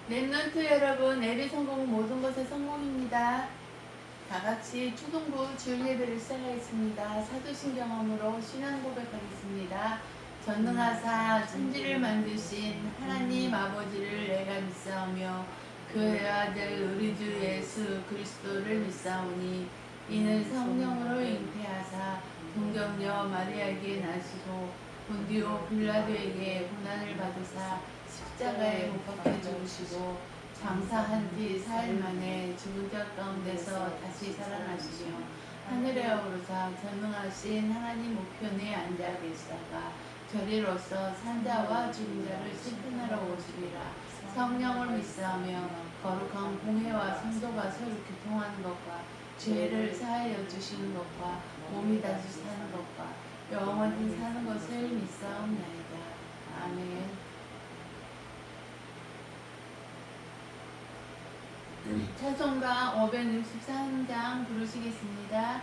랩런트 여러분, 에리 성공은 모든 것의 성공입니다. 다 같이 초등부 주일 예배를 시작하겠습니다. 사도신 경험으로 신앙 고백하겠습니다. 전능하사 천지를 만드신 하나님 아버지를 내가 믿사오며 그의 아들 우리 주 예수 그리스도를 믿사오니 이는 성령으로 잉태하사 동정녀 마리아에게 나시고 본디오 빌라도에게 고난을 받으사 십자가에 못 박혀 죽으시고 장사한 뒤 4일 만에 죽은 자 가운데서 다시 살아나시며 하늘에 오르사 전능하신 하나님 우편에 앉아 계시다가 저리로서 산자와 죽은 자를 심판하러 오시리라. 성령을 믿사하며 거룩한 공회와 성도가 서로 교통하는 것과 죄를 사하여 주시는 것과 몸이 다시 사는 것과 영원히 사는 것을 믿사옵나이다. 아멘. 찬송가 563장 부르시겠습니다.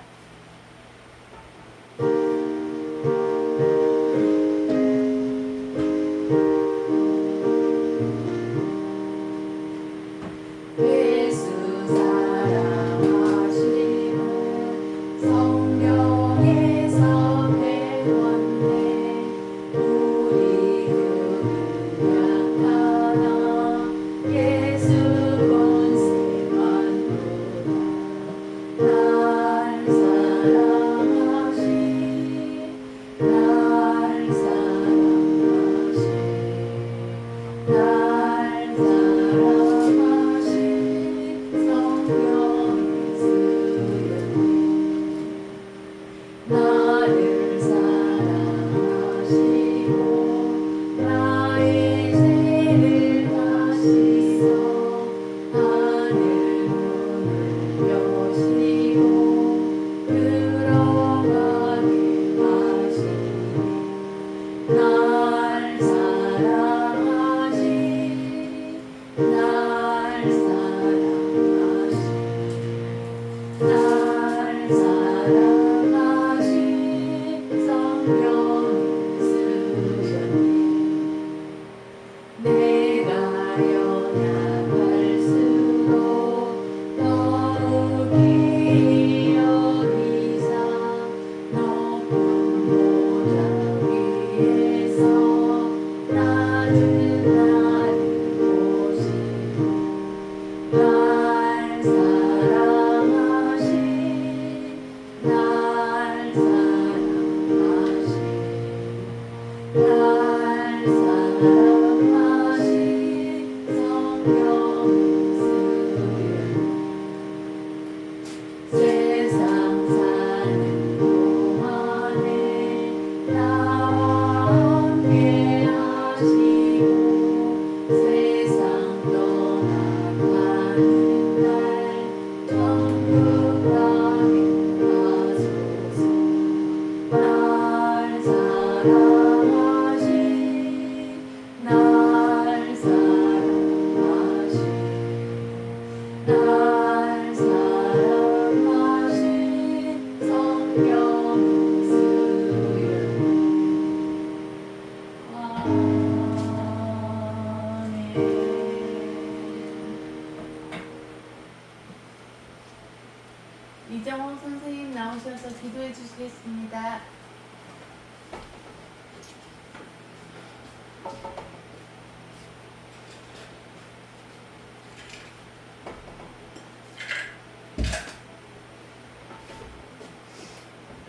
이정호 선생님 나오셔서 기도해 주시겠습니다.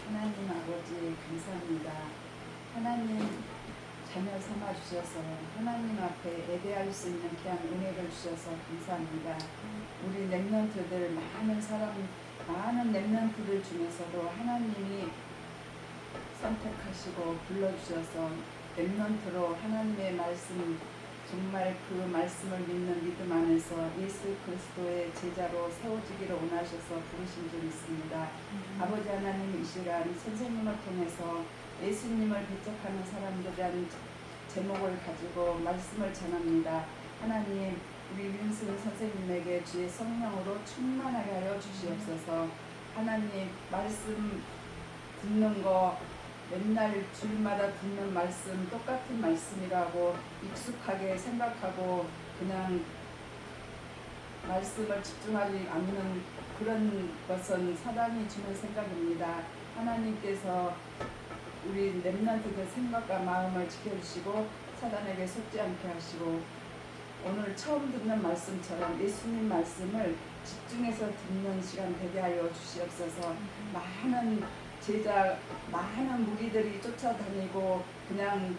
하나님 아버지 감사합니다. 하나님 자녀 삼아 주셔서 하나님 앞에 예배할 수 있는 귀한 은혜를 주셔서 감사합니다. 우리 렘넌트들 많은 렘넌트들 중에서도 하나님이 선택하시고 불러주셔서 렘넌트로 하나님의 말씀 정말 그 말씀을 믿는 믿음 안에서 예수 그리스도의 제자로 세워지기를 원하셔서 부르신 줄 믿습니다. 아버지 하나님 이 시간 선생님을 통해서 예수님을 배척하는 사람들이라는 제목을 가지고 말씀을 전합니다. 하나님 우리 윤승 선생님에게 주의 성령으로 충만하게 하여 주시옵소서. 하나님 말씀 듣는 거 맨날 주일마다 듣는 말씀 똑같은 말씀이라고 익숙하게 생각하고 그냥 말씀을 집중하지 않는 그런 것은 사단이 주는 생각입니다. 하나님께서 우리 렘넌트들 생각과 마음을 지켜주시고 사단에게 속지 않게 하시고 오늘 처음 듣는 말씀처럼 예수님 말씀을 집중해서 듣는 시간 되게 하여 주시옵소서. 많은 제자, 많은 무리들이 쫓아다니고 그냥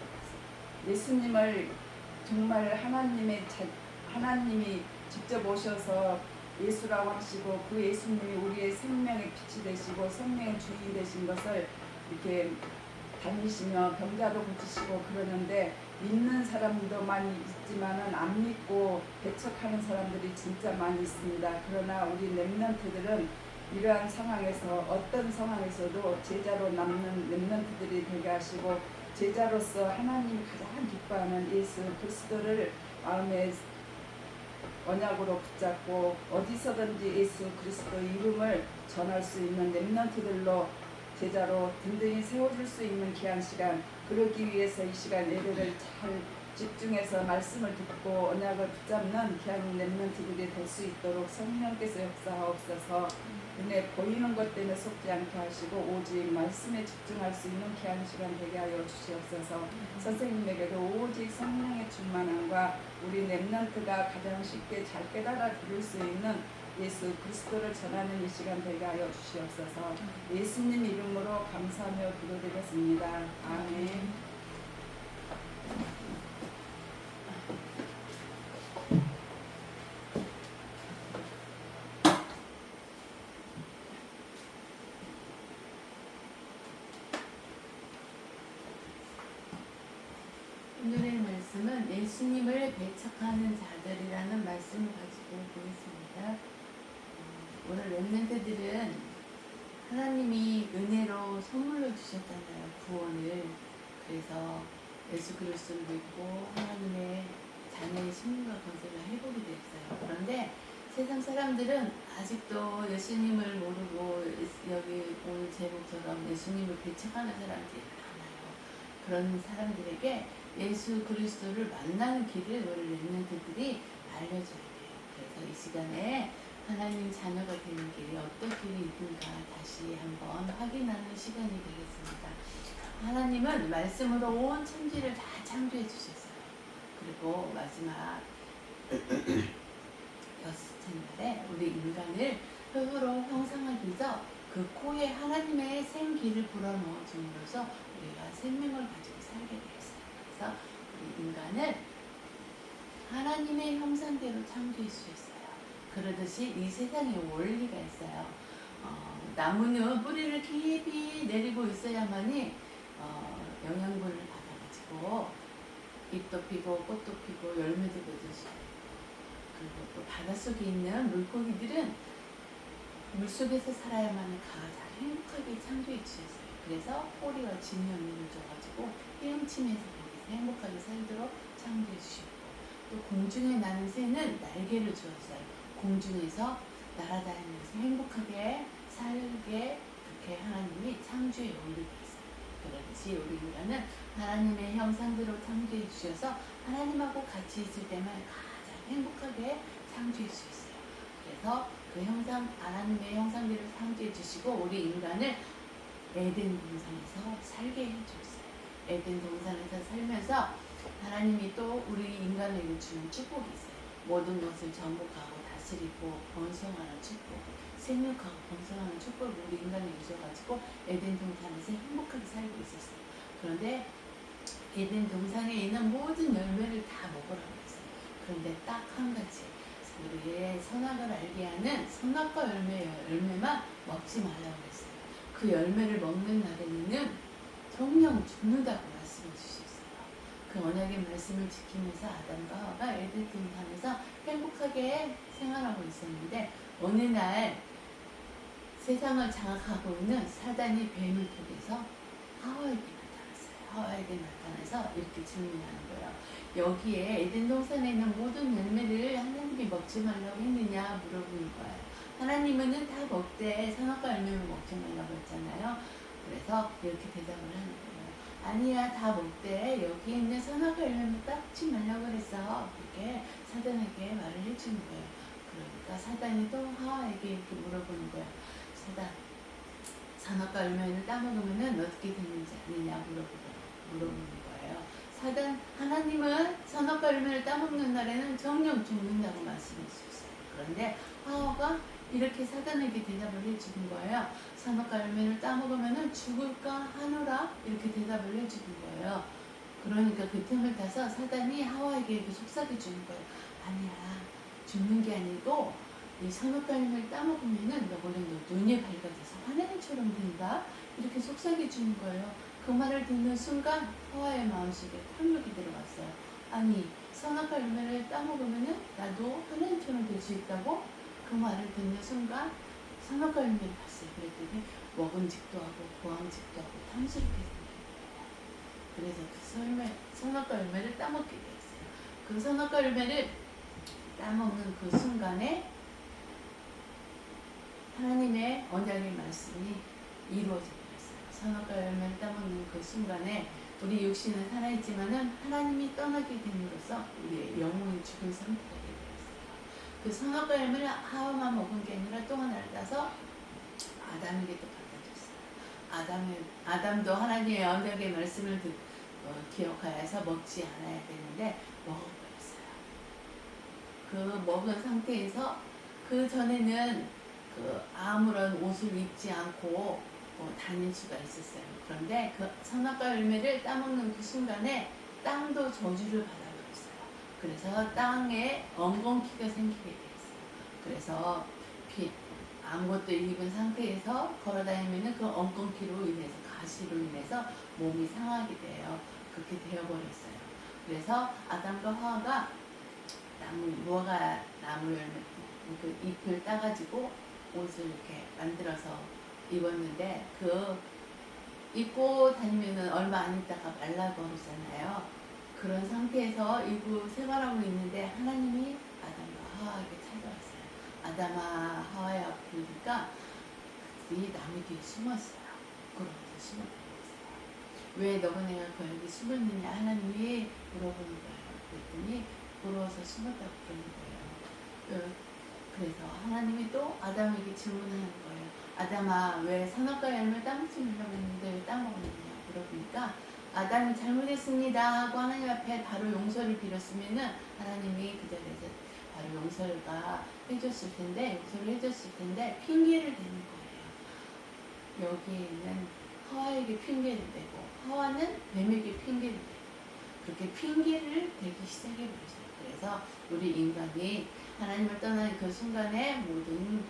예수님을 정말 하나님이 직접 오셔서 예수라고 하시고 그 예수님이 우리의 생명의 빛이 되시고 생명의 주인이 되신 것을 이렇게 다니시며 병자도 고치시고 그러는데 믿는 사람도 많이 있지만은 안 믿고 배척하는 사람들이 진짜 많이 있습니다. 그러나 우리 렘넌트들은 이러한 상황에서 어떤 상황에서도 제자로 남는 렘넌트들이 되게 하시고 제자로서 하나님이 가장 기뻐하는 예수 그리스도를 마음에 언약으로 붙잡고 어디서든지 예수 그리스도 이름을 전할 수 있는 렘넌트들로 제자로 든든히 세워줄 수 있는 귀한 시간, 그러기 위해서 이 시간 예배를 잘 집중해서 말씀을 듣고 언약을 붙잡는 귀한 렘넌트들이 될 수 있도록 성령께서 역사하옵소서. 눈에 보이는 것 때문에 속지 않게 하시고 오직 말씀에 집중할 수 있는 귀한 시간 되게 하여 주시옵소서. 선생님에게도 오직 성령의 충만함과 우리 렘넌트가 가장 쉽게 잘 깨달아 들을 수 있는 예수 그리스도를 전하는 이 시간 되게 하여 주시옵소서. 예수님 이름으로 감사하며 기도드렸습니다. 아멘. 오늘의 말씀은 예수님을 배척하는 자들이라는 말씀을 가지고 보겠습니다. 오늘 렘넌트들은 하나님이 은혜로 선물로 주셨잖아요. 구원을. 그래서 예수 그리스도를 믿고 하나님의 자녀의 심령과 건설을 해보게 됐어요. 그런데 세상 사람들은 아직도 예수님을 모르고 여기 오늘 제목처럼 예수님을 배척하는 사람들이 많아요. 그런 사람들에게 예수 그리스도를 만나는 길을 우리 렘넌트들이 알려줘야 돼요. 그래서 이 시간에 하나님 자녀가 되는 길이 어떤 길이 있는가 다시 한번 확인하는 시간이 되겠습니다. 하나님은 말씀으로 온 천지를 다 창조해 주셨어요. 그리고 마지막 여섯째 날에 우리 인간을 흙으로 형상하기서 그 코에 하나님의 생기를 불어넣어 줌으로써 우리가 생명을 가지고 살게 되었어요. 그래서 우리 인간을 하나님의 형상대로 창조해 주셨어요. 그러듯이 이 세상에 원리가 있어요. 나무는 뿌리를 깊이 내리고 있어야만이 영양분을 받아가지고 잎도 피고 꽃도 피고 열매도 맺어주고, 그리고 또 바닷속에 있는 물고기들은 물속에서 살아야만 가장 행복하게 창조해 주셨어요. 그래서 꼬리와 지면을 줘가지고 헤엄치면서 거기서 행복하게 살도록 창조해 주셨고, 또 공중에 나는 새는 날개를 주었어요. 공중에서 날아다니면서 행복하게 살게 그렇게 하나님이 창조해 올리고 있어요. 그렇듯이 우리 인간은 하나님의 형상대로 창조해 주셔서 하나님하고 같이 있을 때만 가장 행복하게 창조해 주셨어요. 그래서 그 형상, 하나님의 형상대로 창조해 주시고 우리 인간을 에덴 동산에서 살게 해주셨어요. 에덴 동산에서 살면서 하나님이 또 우리 인간에게 주는 축복이 있어요. 모든 것을 정복하고 다스리고 번성하는 축복, 생육하고 번성하는 축복을 우리 인간에게 주셔가지고 에덴 동산에서 행복하게 살고 있었어요. 그런데 에덴 동산에 있는 모든 열매를 다 먹으라고 했어요. 그런데 딱 한 가지, 우리의 선악을 알게 하는 선악과 열매만 먹지 말라고 했어요. 그 열매를 먹는 날에는 정령 죽는다고 말씀해 주셨어요. 그 언약의 말씀을 지키면서 아담과 하와가 에덴 동산에서 행복하게 생활하고 있었는데 어느 날 세상을 장악하고 있는 사단이 뱀을 통해서 하와에게 나타났어요. 하와에게 나타나서 이렇게 질문하는 거예요. 여기에 에덴 동산에 있는 모든 열매를 하나님이 먹지 말라고 했느냐 물어보는 거예요. 하나님은 다 먹되 선악과 열매를 먹지 말라고 했잖아요. 그래서 이렇게 대답을 하는 거예요. 아니야, 다 먹되 여기 있는 선악과 열매만 따지 말라고 그랬어. 그렇게 사단에게 말을 해주는 거예요. 그러니까 사단이 또 하와에게 이렇게 물어보는 거야. 사단, 선악과 열매를 따먹으면 어떻게 되는지 아느냐 물어보는 거예요. 사단, 하나님은 선악과 열매를 따먹는 날에는 정령 죽는다고 말씀했었어요. 그런데 하와가 이렇게 사단에게 대답을 해주는 거예요. 선악과 열매를 따먹으면 죽을까 하노라 이렇게 대답을 해주는 거예요. 그러니까 그 틈을 타서 사단이 하와에게 이렇게 속삭여 주는 거예요. 아니야, 죽는 게 아니고 이 선악과 열매를 따먹으면은 너는 눈이 밝아져서 하나님처럼 된다 이렇게 속삭여 주는 거예요. 그 말을 듣는 순간 하와의 마음속에 탐욕이 들어갔어요. 아니, 선악과 열매를 따먹으면은 나도 하나님처럼 될 수 있다고? 그 말을 듣는 순간 선악과 열매를 봤어요. 그랬더니 먹음직도 하고 보암직도 하고 탐스럽게 생긴 거예요. 그래서 그 선악과 열매를 따먹게 되었어요. 그 선악과 열매를 따먹는 그 순간에 하나님의 언약의 말씀이 이루어져 버렸어요. 선악과 열매를 따먹는 그 순간에 우리 육신은 살아있지만은 하나님이 떠나게 됨으로써 우리의 영혼이 죽은 상태가 되어버렸어요. 그 선악과 열매를 하와만 먹은 게 아니라 또 하나를 따서 아담에게 또 갖다 줬어요. 아담도 하나님의 언약의 말씀을 기억하여서 먹지 않아야 되는데 먹어버렸어요. 그 먹은 상태에서 그 전에는 아무런 옷을 입지 않고 다닐 수가 있었어요. 그런데 그 선악과 열매를 따먹는 그 순간에 땅도 저주를 받아버렸어요. 그래서 땅에 엉겅퀴가 생기게 되었어요. 그래서 아무것도 입은 상태에서 걸어다니면 그 엉겅퀴로 인해서 가시로 인해서 몸이 상하게 돼요. 그렇게 되어버렸어요. 그래서 아담과 하와가 무화과 나무 열매 그 잎을 따가지고 옷을 이렇게 만들어서 입었는데 그 입고 다니면은 얼마 안 있다가 말라고 그러잖아요. 그런 상태에서 입고 생활하고 있는데 하나님이 아담과 하와에게 찾아왔어요. 아담아 하와야 부르니까 그들이 나무 뒤에 숨었어요. 부끄러워서 숨어버렸어요. 왜 너가 내가 여기 숨었느냐 하나님이 물어보는 거예요. 그랬더니 부끄러워서 숨었다고 그러는 거예요. 그래서 하나님이 또 아담에게 질문하는 거예요. 아담아, 왜 선악과 열매를 따먹지 말라고 했는데 왜 따먹었느냐 물어보니까 아담이 잘못했습니다 하고 하나님 앞에 바로 용서를 빌었으면은 하나님이 그 자리에서 바로 용서를 해줬을 텐데 핑계를 대는 거예요. 여기에는 하와에게 핑계를 대고 하와는 뱀에게 핑계를 대고 그렇게 핑계를 대기 시작해버렸어요. 그래서 우리 인간이 하나님을 떠나는 그 순간에 모든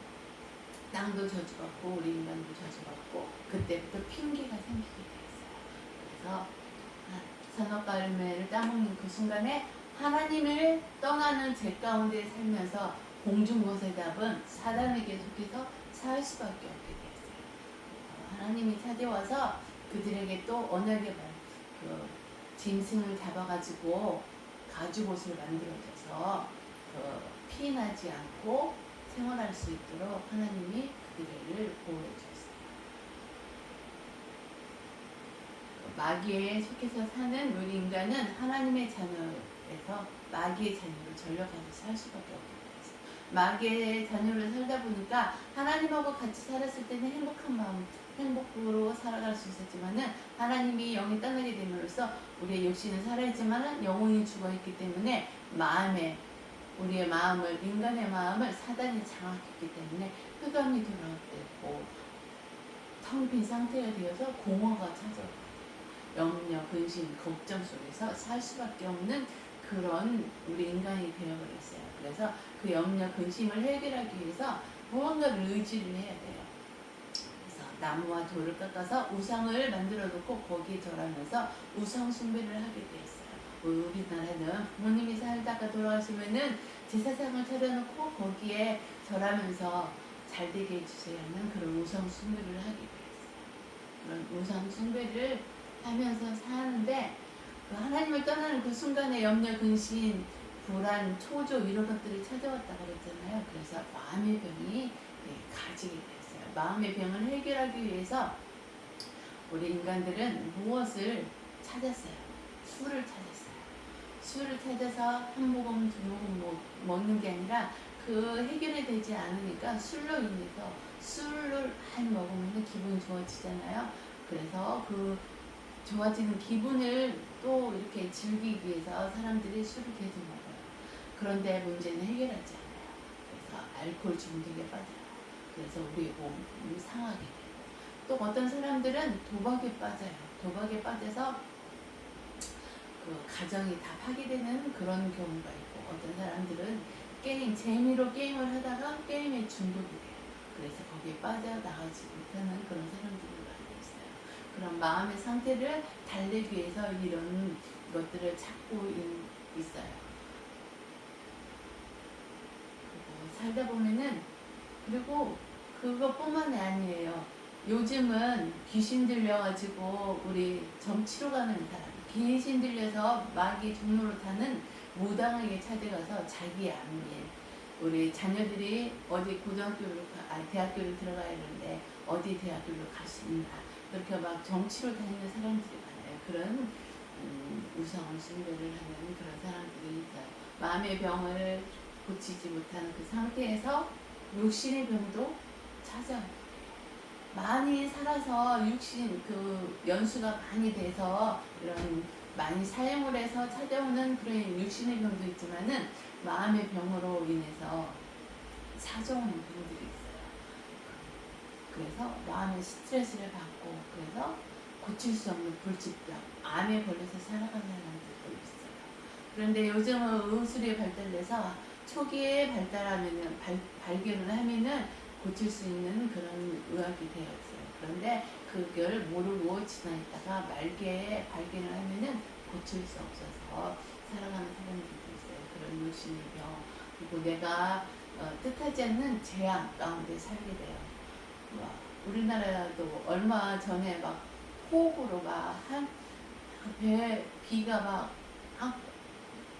땅도 저주받고 우리 인간도 저주받고 그때부터 핑계가 생기게 되었어요. 그래서 선악과 열매를 따먹는 그 순간에 하나님을 떠나는 죄 가운데 살면서 공중고세답은 사단에게 속해서 살 수밖에 없게 되었어요. 하나님이 찾아와서 그들에게 또 언약의 짐승을 잡아가지고 가죽옷을 만들어줘서 피나지 않고 생활할 수 있도록 하나님이 그들을 보호해 주었어요. 마귀에 속해서 사는 우리 인간은 하나님의 자녀에서 마귀의 자녀로 전력하면서 살 수밖에 없게 됐어요. 마귀의 자녀로 살다 보니까 하나님하고 같이 살았을 때는 행복으로 살아갈 수 있었지만은 하나님이 영이 떠나게 됨으로써 우리의 육신은 살아있지만은 영혼이 죽어있기 때문에 우리의 마음을 인간의 마음을 사단이 장악했기 때문에 흑암이 돌아왔고 텅 빈 상태가 되어서 공허가 찾아오고 염려, 근심, 걱정 속에서 살 수밖에 없는 그런 우리 인간이 되어버렸어요. 그래서 그 염려, 근심을 해결하기 위해서 무언가를 의지를 해야 돼요. 그래서 나무와 돌을 깎아서 우상을 만들어 놓고 거기에 절하면서 우상 숭배를 하게 되었어요. 우리나라는 부모님이 살다가 돌아가시면은 제사상을 차려놓고 거기에 절하면서 잘 되게 해주세요는 그런 우상 숭배를 하게 되었어요. 그런 우상 숭배를 하면서 사는데 그 하나님을 떠나는 그 순간에 염려, 근심, 불안, 초조 이런 것들이 찾아왔다고 그랬잖아요. 그래서 마음의 병이 가지게 되었어요. 마음의 병을 해결하기 위해서 우리 인간들은 무엇을 찾았어요? 술을 찾았어요. 술을 찾아서 한 모금 두 모금 먹는 게 아니라 그 해결이 되지 않으니까 술로 인해서 술을 많이 먹으면 기분이 좋아지잖아요. 그래서 그 좋아지는 기분을 또 이렇게 즐기기 위해서 사람들이 술을 계속 먹어요. 그런데 문제는 해결하지 않아요. 그래서 알코올 중독에 빠져요. 그래서 우리 몸이 상하게 돼요. 또 어떤 사람들은 도박에 빠져요. 도박에 빠져서 그 가정이 다 파괴되는 그런 경우가 있고, 어떤 사람들은 재미로 게임을 하다가 게임에 중독이 돼요. 그래서 거기에 빠져나가지 못하는 그런 사람들이 많이 있어요. 그런 마음의 상태를 달래기 위해서 이런 것들을 찾고 있어요. 그리고 살다 보면은, 그리고 그것뿐만이 아니에요. 요즘은 귀신 들려가지고 우리 정치로 가는 사람, 귀신 들려서 마귀 종로로 타는 무당에게 찾아가서 자기 안위에 우리 자녀들이 어디 대학교를 들어가야 하는데 어디 대학교를 가신다, 그렇게 막 정치로 다니는 사람들이 많아요. 그런 우상을 숭배를 하는 그런 사람들이 있어요. 마음의 병을 고치지 못하는 그 상태에서 육신의 병도 찾아와요. 많이 살아서 육신 그 연수가 많이 돼서 이런 많이 사용을 해서 찾아오는 그런 육신의 병도 있지만은 마음의 병으로 인해서 찾아오는 병들이 있어요. 그래서 마음의 스트레스를 받고, 그래서 고칠 수 없는 불치병, 암에 걸려서 살아가는 사람들도 있어요. 그런데 요즘은 의술이 발달돼서 초기에 발견을 하면은 고칠 수 있는 그런 의학이 되었어요. 그런데 그걸 모르고 지나있다가 말기에 발견을 하면은 고칠 수 없어서 살아가는 사람들도 있어요. 그런 육신의 병, 그리고 내가 뜻하지 않는 재앙 가운데 살게 돼요. 우리나라도 얼마 전에 막 폭우로 비가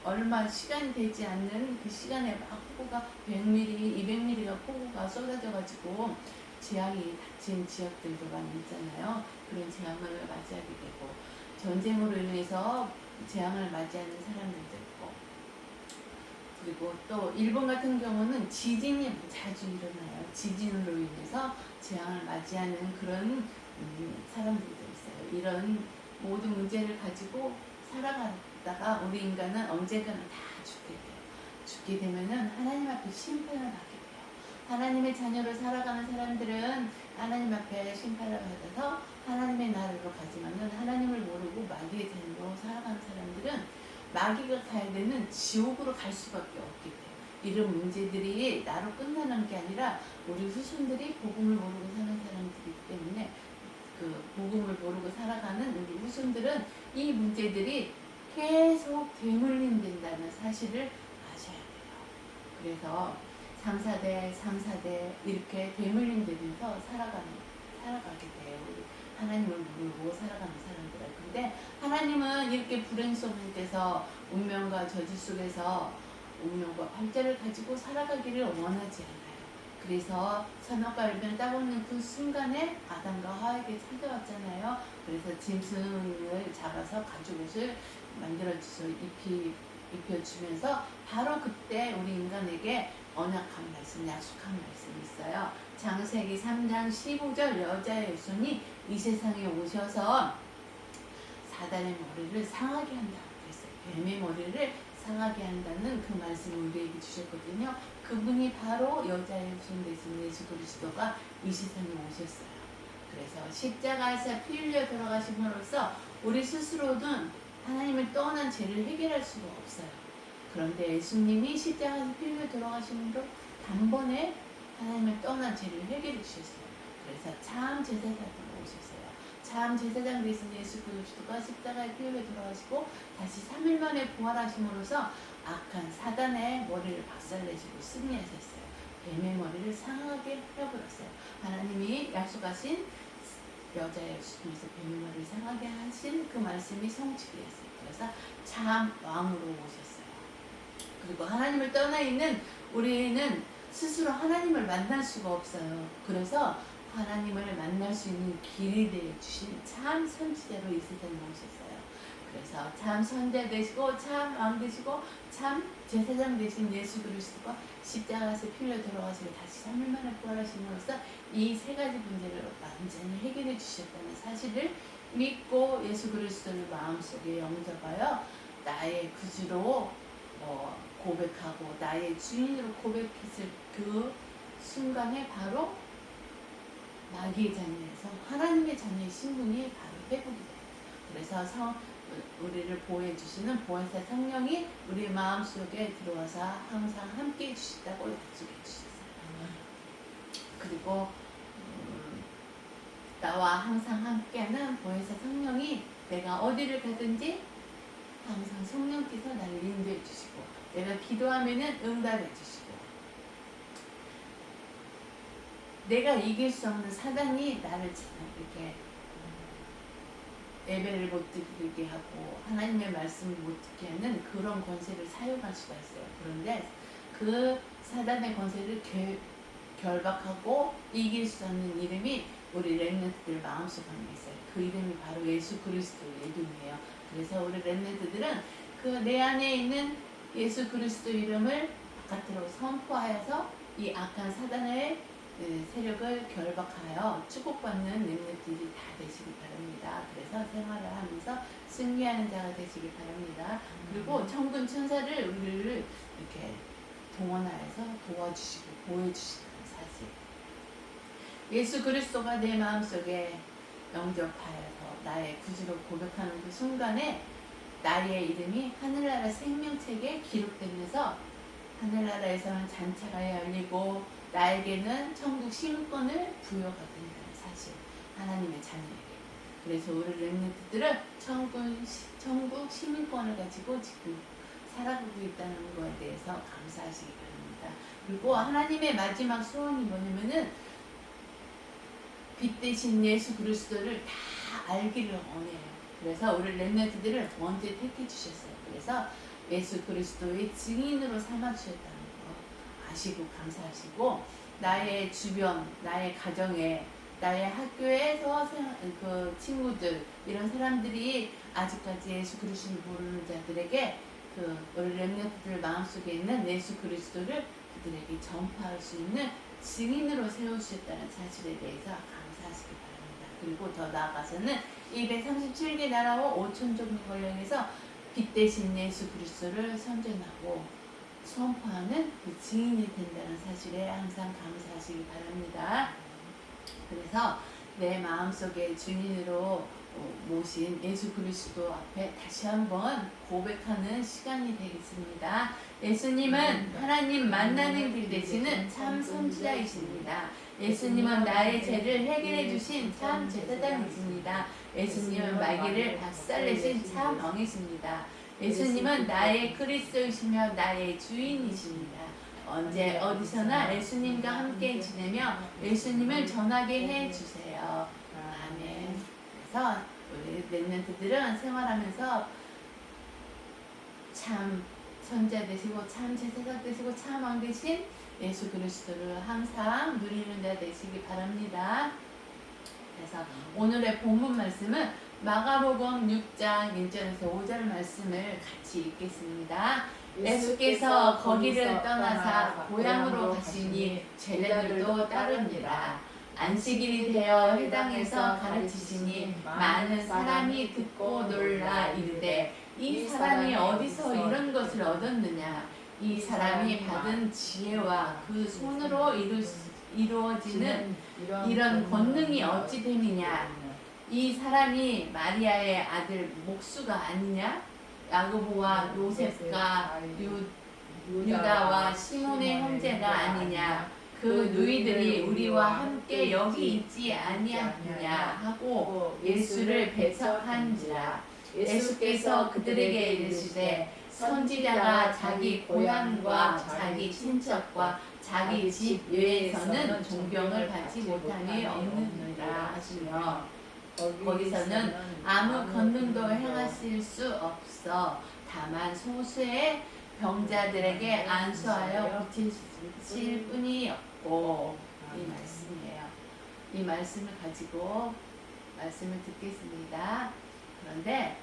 얼마 시간이 되지 않는 그 시간에 막 폭우가 100mm, 200mm가 폭우가 쏟아져가지고 재앙이 닥친 지역들도 많이 있잖아요. 그런 재앙을 맞이하게 되고, 전쟁으로 인해서 재앙을 맞이하는 사람들도 있고, 그리고 또 일본 같은 경우는 지진이 자주 일어나요. 지진으로 인해서 재앙을 맞이하는 그런 사람들도 있어요. 이런 모든 문제를 가지고 살아가다가 우리 인간은 언젠가는 다 죽게 돼요. 죽게 되면은 하나님 앞에 심판을 받게 돼요. 하나님의 자녀로 살아가는 사람들은 하나님 앞에 심판을 받아서 하나님의 나라로 가지만은, 하나님을 모르고 마귀의 자녀로 살아가는 사람들은 마귀가 가야 되는 지옥으로 갈 수밖에 없게 돼요. 이런 문제들이 나로 끝나는 게 아니라 우리 후손들이 복음을 모르고 사는 사람들이기 때문에, 그 복음을 모르고 살아가는 우리 후손들은 이 문제들이 계속 되물림된다는 사실을 아셔야 돼요. 그래서 3사대, 3사대 이렇게 되물림되면서 살아가게 돼요. 우리 하나님을 모르고 살아가는 사람들은. 근데 하나님은 이렇게 불행 속에서 운명과 저주 속에서 운명과 발자를 가지고 살아가기를 원하지 않아요. 그래서 선악과 알면 따먹는 그 순간에 아담과 하와에게 찾아왔잖아요. 그래서 짐승을 잡아서 가죽옷을 만들어주셔서 입혀주면서 바로 그때 우리 인간에게 언약한 말씀, 약속한 말씀이 있어요. 창세기 3장 15절, 여자의 손이 이 세상에 오셔서 사단의 머리를 상하게 한다고 그랬어요. 뱀의 머리를 상하게 한다는 그 말씀을 우리에게 주셨거든요. 그분이 바로 여자의 손 되신 예수 그리스도가 이 세상에 오셨어요. 그래서 십자가에서 피 흘려 돌아가심으로써 우리 스스로는 하나님을 떠난 죄를 해결할 수가 없어요. 그런데 예수님이 십자가에서 피 흘려 돌아가심으로 단번에 하나님을 떠난 죄를 해결해 주셨어요. 그래서 참 제사장으로 오셨어요. 참 제사장 되신 예수 그리스도가 십자가에 피 흘려 돌아가시고 다시 3일 만에 부활하심으로써 악한 사단의 머리를 박살내시고 승리하셨어요. 뱀의 머리를 상하게 펴버렸어요. 하나님이 약속하신 여자의 예수님께서 뱀의 머리를 상하게 하신 그 말씀이 성취되었어요. 그래서 참 왕으로 오셨어요. 그리고 하나님을 떠나 있는 우리는 스스로 하나님을 만날 수가 없어요. 그래서 하나님을 만날 수 있는 길이 되어 주신 참 선지자로 이 세상에 오셨어요. 그래서 참 선자 되시고 참 왕 되시고 참 제사장 되신 예수 그리스도가 십자가에서 피 흘려 돌아가시고 다시 3일 만에 부활하심으로써 이 세 가지 문제를 완전히 해결해 주셨다는 사실을 믿고 예수 그리스도를 마음속에 영접하여 나의 구주로 고백하고 나의 주인으로 고백했을 그 순간에 바로 마귀의 자녀에서 하나님의 자녀의 신분이 바로 회복이 돼요. 그래서 우리를 보호해 주시는 보혜사 성령이 우리 마음속에 들어와서 항상 함께 해주신다고 약속해 주셨어요. 그리고 나와 항상 함께하는 보혜사 성령이 내가 어디를 가든지 항상 성령께서 나를 인도해 주시고 내가 기도하면은 응답해 주시고 내가 이길 수 없는 사단이 나를 이렇게 예배를 못 드리게 하고 하나님의 말씀을 못 듣게 하는 그런 권세를 사용할 수가 있어요. 그런데 그 사단의 권세를 결박하고 이길 수 없는 이름이 우리 렘넌트들 마음속 안에 있어요. 그 이름이 바로 예수 그리스도의 이름이에요. 그래서 우리 렘넌트들은 그 내 안에 있는 예수 그리스도 이름을 바깥으로 선포하여서 이 악한 사단의 세력을 결박하여 축복받는 렘넌트들이 다 되시기 바랍니다. 그래서 생활을 하면서 승리하는 자가 되시기 바랍니다. 그리고 천군 천사를 우리를 이렇게 동원하여서 도와주시고 보여주시는 사실. 예수 그리스도가 내 마음속에 영접하여서 나의 구주로 고백하는 그 순간에 나의 이름이 하늘나라 생명책에 기록되면서 하늘나라에서는 잔치가 열리고 나에게는 천국 시민권을 부여가 된다는 사실. 하나님의 자녀에게. 그래서 우리 렘넌트들은 천국 시민권을 가지고 지금 살아가고 있다는 것에 대해서 감사하시기 바랍니다. 그리고 하나님의 마지막 소원이 뭐냐면은 빛 대신 예수 그리스도를 다 알기를 원해요. 그래서 우리 렘넌트들을 먼저 택해 주셨어요. 그래서 예수 그리스도의 증인으로 삼아 주셨다는 거 아시고 감사하시고 나의 주변, 나의 가정에, 나의 학교에서 그 친구들 이런 사람들이 아직까지 예수 그리스도를 모르는 자들에게 그 우리 렘넌트들 마음속에 있는 예수 그리스도를 그들에게 전파할 수 있는 증인으로 세우셨다는 사실에 대해서 감사하시기 바랍니다. 그리고 더 나아가서는 237개 나라와 5천 종류 권력에서 빛 대신 예수 그리스도를 선전하고 선포하는 그 증인이 된다는 사실에 항상 감사하시기 바랍니다. 그래서 내 마음속에 주인으로 모신 예수 그리스도 앞에 다시 한번 고백하는 시간이 되겠습니다. 예수님은 하나님 만나는 길 되시는 참 선지자이십니다. 예수님은 나의 죄를 해결해 주신 참 제사장이십니다. 예수님은 마귀를 박살내신 참 왕이십니다. 예수님은 나의 그리스도이시며 나의 주인이십니다. 언제 어디서나 예수님과 함께 지내며 예수님을 전하게 해주세요. 아멘. 그래서 우리 렘넌트들은 생활하면서 참 선자 되시고 참 제사장 되시고 참 왕 되신 예수 그리스도를 항상 누리는 자 되시기 바랍니다. 그래서 오늘의 본문 말씀은 마가복음 6장 1절에서 5절 말씀을 같이 읽겠습니다. 예수께서 거기를 떠나사 고향으로 가시니 제자들도 따르니라. 안식일이 되어 회당에서 가르치시니 많은 사람이 듣고 놀라 이르되 이 사람이 어디서 이런 것을 얻었느냐. 이 사람이 받은 지혜와 그 손으로 이루어지는 이런 권능이 어찌 됨이냐. 이 사람이 마리아의 아들 목수가 아니냐? 야고보와 요셉과 유다와 시몬의 형제가 아니냐? 그 누이들이 우리와 함께 여기 있지 아니하느냐 하고 예수를 배척한지라. 예수께서 그들에게 이르시되 선지자가 자기 고향과 자기 친척과 자기 집 외에서는 존경을 받지 못함이 없느니라 하시며 거기서는 아무 권능도 행하실 수 없어 다만 소수의 병자들에게 안수하여 고치실 뿐이었고 이 말씀이에요. 이 말씀을 가지고 말씀을 듣겠습니다. 그런데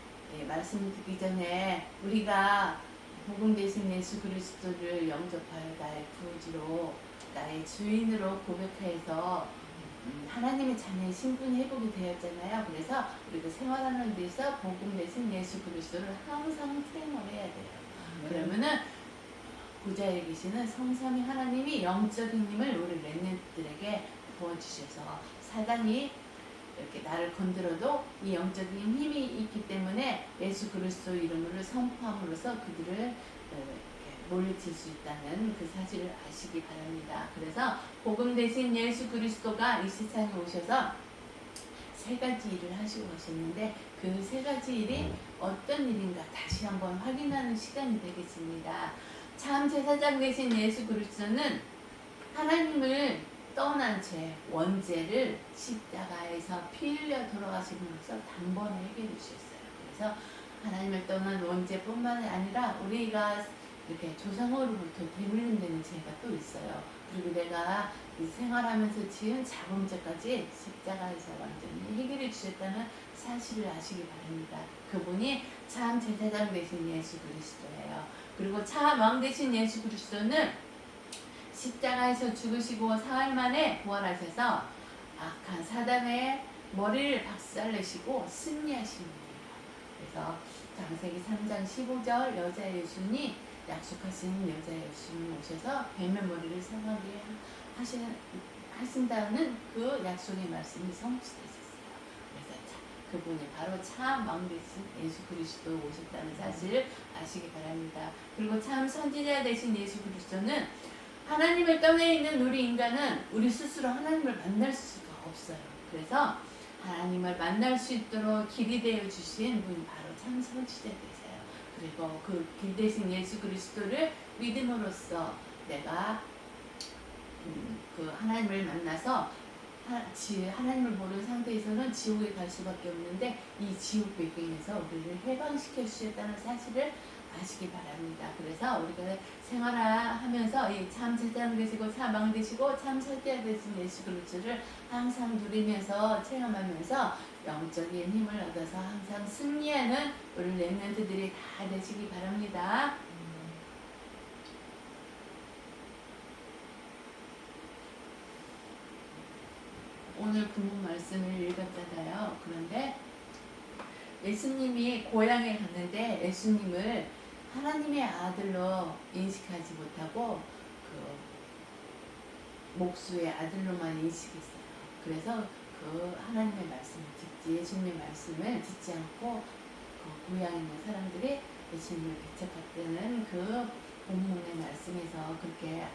말씀 듣기 전에 우리가 복음 대신 예수 그리스도를 영접하여 나의 구주로 나의 주인으로 고백해서 하나님의 자녀의 신분 회복이 되었잖아요. 그래서 우리가 생활하는 데서 복음 대신 예수 그리스도를 항상 체험해야 돼요. 그러면은 보좌에 계시는 성삼위 하나님이 영적인 힘을 우리 렘넌트들에게 부어주셔서 사단이 이렇게 나를 건드려도 이 영적인 힘이 있기 때문에 예수 그리스도 이름으로 선포함으로써 그들을 이렇게 물리칠 수 있다는 그 사실을 아시기 바랍니다. 그래서 복음 대신 예수 그리스도가 이 세상에 오셔서 세 가지 일을 하시고 가셨는데 그 세 가지 일이 어떤 일인가 다시 한번 확인하는 시간이 되겠습니다. 참 제사장 되신 예수 그리스도는 하나님을 떠난 죄, 원죄를 십자가에서 피 흘려 돌아가심으로써 단번에 해결해 주셨어요. 그래서 하나님을 떠난 원죄뿐만 아니라 우리가 이렇게 조상으로부터 되물림되는 죄가 또 있어요. 그리고 내가 생활하면서 지은 자범죄까지 십자가에서 완전히 해결해 주셨다는 사실을 아시기 바랍니다. 그분이 참 제사장 되신 예수 그리스도예요. 그리고 참 왕 되신 예수 그리스도는 십자가에서 죽으시고 사흘 만에 부활하셔서 악한 사단의 머리를 박살내시고 승리하신 분이에요. 그래서 창세기 3장 15절 여자 예수님 약속하신 여자 예수님 오셔서 뱀의 머리를 상하게 하신다는 그 약속의 말씀이 성취되셨어요. 그래서 그분이 바로 참 왕 되신 예수 그리스도 오셨다는 사실을 아시기 바랍니다. 그리고 참 선지자 되신 예수 그리스도는 하나님을 떠나 있는 우리 인간은 우리 스스로 하나님을 만날 수가 없어요. 그래서 하나님을 만날 수 있도록 길이 되어 주신 분이 바로 참 선지자 되세요. 그리고 그 길 대신 예수 그리스도를 믿음으로써 내가 그 하나님을 만나서 하나님을 모르는 상태에서는 지옥에 갈 수밖에 없는데 이 지옥 배경에서 우리를 해방시켜 주셨다는 사실을 아시기 바랍니다. 그래서 우리가 생활하면서 이 참 제사장 되시고 참 왕 되시고 참 선지자 되신 예수 그리스도를 항상 누리면서 체험하면서 영적인 힘을 얻어서 항상 승리하는 우리 렘넌트들이 다 되시기 바랍니다. 오늘 본문 말씀을 읽었잖아요. 그런데 예수님이 고향에 갔는데 예수님을 하나님의 아들로 인식하지 못하고 그 목수의 아들로만 인식했어요. 그래서 그 하나님의 말씀을 예수님의 말씀을 듣지 않고 그 고향에 있는 사람들이 예수님을 배척했다는 그 본문의 말씀에서 그렇게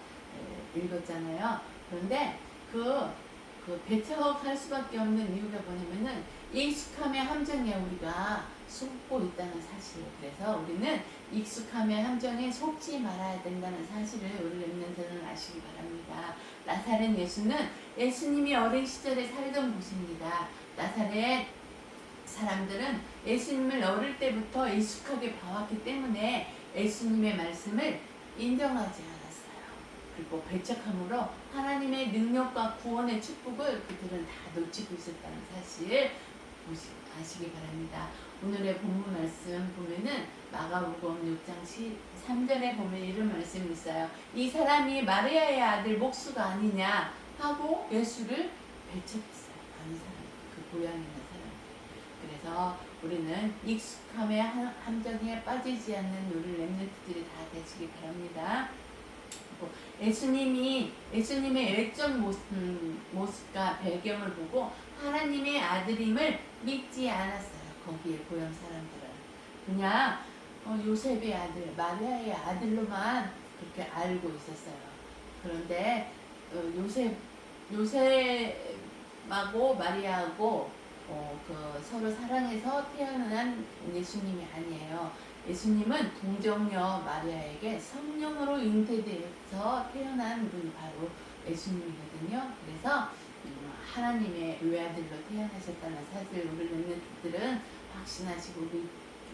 읽었잖아요. 그런데 그 배척할 수밖에 없는 이유가 뭐냐면은 익숙함의 함정에 우리가 속고 있다는 사실. 그래서 우리는 익숙함의 함정에 속지 말아야 된다는 사실을 우리 렘넌트는 아시기 바랍니다. 나사렛 예수는 예수님이 어린 시절에 살던 곳입니다. 나사렛 사람들은 예수님을 어릴 때부터 익숙하게 봐왔기 때문에 예수님의 말씀을 인정하지 않았어요. 그리고 배척함으로 하나님의 능력과 구원의 축복을 그들은 다 놓치고 있었다는 사실 아시기 바랍니다. 오늘의 본문 말씀 보면은 마가복음 6장 3절에 보면 이런 말씀이 있어요. 이 사람이 마리아의 아들 목수가 아니냐 하고 예수를 배척했어요. 아는 사람, 그 고향에 있는 사람. 그래서 우리는 익숙함의 함정에 빠지지 않는 우리 렘넌트들이 다 되시기 바랍니다. 예수님의 외적 모습과 배경을 보고 하나님의 아들임을 믿지 않았어요. 거기에 고향 사람들은 그냥 요셉의 아들, 마리아의 아들로만 그렇게 알고 있었어요. 그런데 요셉하고 마리아하고 서로 사랑해서 태어난 예수님이 아니에요. 예수님은 동정녀 마리아에게 성령으로 잉태되어서 태어난 분이 바로 예수님이거든요. 그래서 하나님의 외아들로 태어나셨다는 사실 우리 렘넌트들은 확신하시고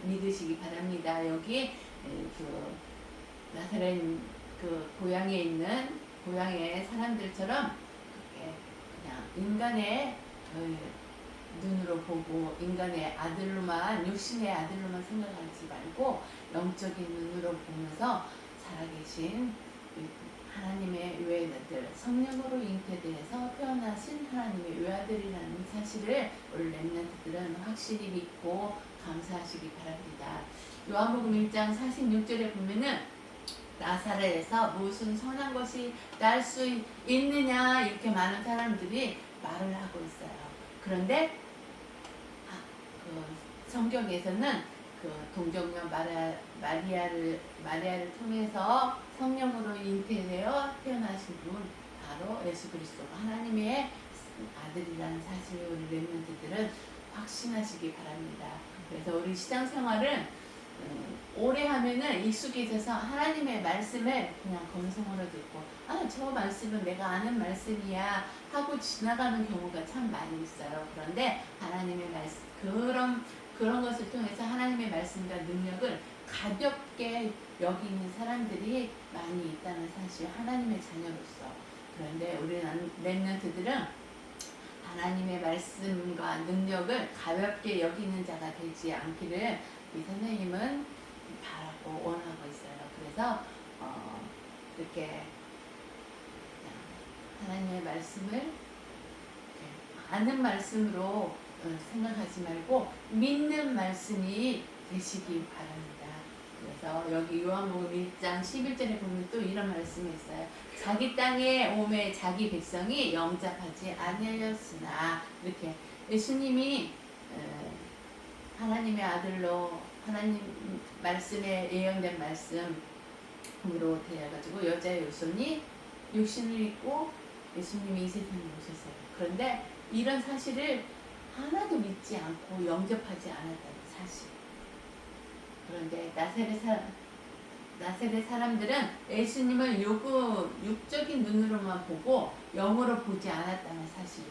믿으시기 바랍니다. 여기 그 나사렛 그 고향에 있는 고향의 사람들처럼 그렇게 그냥 인간의 눈으로 보고 인간의 아들로만 육신의 아들로만 생각하지 말고 영적인 눈으로 보면서 살아계신 하나님의 외아들 성령으로 잉태되어서 태어나신 하나님의 외아들이라는 사실을 우리 렘넌트들은 확실히 믿고 감사하시기 바랍니다. 요한복음 1장 46절에 보면은 나사렛에서 무슨 선한 것이 날 수 있느냐 이렇게 많은 사람들이 말을 하고 있어요. 그런데 그 성경에서는 그 동정녀 마리아를 통해서 성령으로 잉태되어 태어나신 분 바로 예수 그리스도가 하나님의 아들이라는 사실을 우리 렘넌트들은 확신하시기 바랍니다. 그래서 우리 신앙생활은 오래 하면은 익숙해져서 하나님의 말씀을 그냥 건성으로 듣고 저 말씀은 내가 아는 말씀이야 하고 지나가는 경우가 참 많이 있어요. 그런데 하나님의 말씀 그런 것을 통해서 하나님의 말씀과 능력을 가볍게 여기는 사람들이 많이 있다는 사실, 하나님의 자녀로서. 그런데 우리 렘넌트들은 하나님의 말씀과 능력을 가볍게 여기는 자가 되지 않기를 이 선생님은 바라고 원하고 있어요. 그래서 이렇게 하나님의 말씀을 아는 말씀으로 생각하지 말고 믿는 말씀이 되시기 바랍니다. 그래서 여기 요한복음 1장 11절에 보면 또 이런 말씀이 있어요. 자기 땅에 오매 자기 백성이 영접하지 아니하였으나, 이렇게 예수님이 하나님의 아들로 하나님 말씀에 예언된 말씀으로 되어가지고 여자의 후손이 육신을 입고 예수님이 이 세상에 오셨어요. 그런데 이런 사실을 하나도 믿지 않고 영접하지 않았다는 사실. 그런데 나세렛 사람들은 예수님을 육적인 눈으로만 보고 영으로 보지 않았다는 사실을